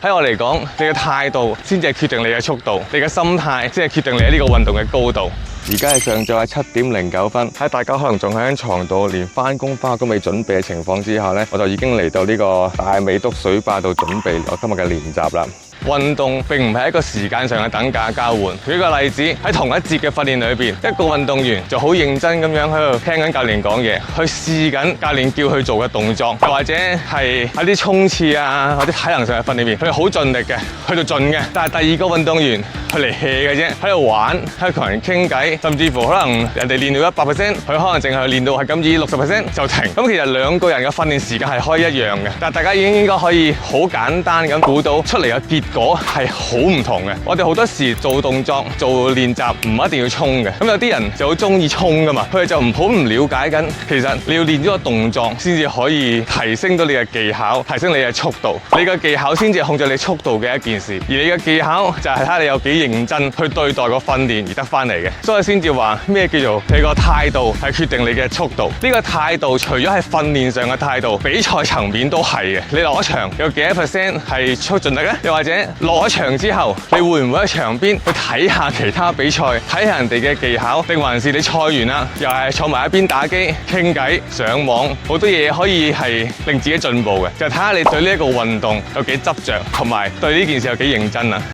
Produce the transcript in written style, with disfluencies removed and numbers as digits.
喺我嚟講，你嘅態度先至係決定你嘅速度，你嘅心態先係決定你喺呢個運動嘅高度。而家係上晝7點09分，喺大家可能仲喺床度，連返工返學都未準備嘅情況之下呢，我就已經嚟到呢個大美督水壩度準備我今日嘅練習啦。運動並唔係一個時間上嘅等價交換。舉個例子，喺同一節嘅訓練裏邊，一個運動員就好認真咁樣喺度聽緊教練講嘢，去試緊教練叫佢做嘅動作，又或者係喺啲衝刺啊，或者體能上嘅訓練裏邊，佢好盡力嘅，去到盡嘅。但係第二個運動員，佢嚟 hea 嘅啫，喺度玩，喺度同人傾偈，甚至乎可能人哋練到100%，佢可能淨係練到係咁以60%就停。咁其實兩個人嘅訓練時間係可以一樣嘅，但係大家已經應該可以好簡單咁估到出嚟嘅結果係好唔同嘅。我哋好多時做動作、做練習唔一定要衝嘅，咁有啲人就好中意衝噶嘛，佢哋就唔了解緊，其實你要練咗個動作先至可以提升到你嘅技巧，提升你嘅速度。你嘅技巧先至係控制你速度嘅一件事，而你嘅技巧就係睇下你有幾認真去對待個訓練而得翻嚟嘅。所以先至話咩叫做你個態度係決定你嘅速度。呢個態度除咗係訓練上嘅態度，比賽層面都係嘅。你落場有幾多%係出盡力呢？又或者落咗場之後，你會唔會喺場邊去睇下其他比賽，睇下人哋嘅技巧，定還是你賽完啦，又係坐埋一邊打機傾偈、上網，好多嘢可以係令自己進步嘅。就睇下你對呢一個運動有幾執着，同埋對呢件事有幾認真啊！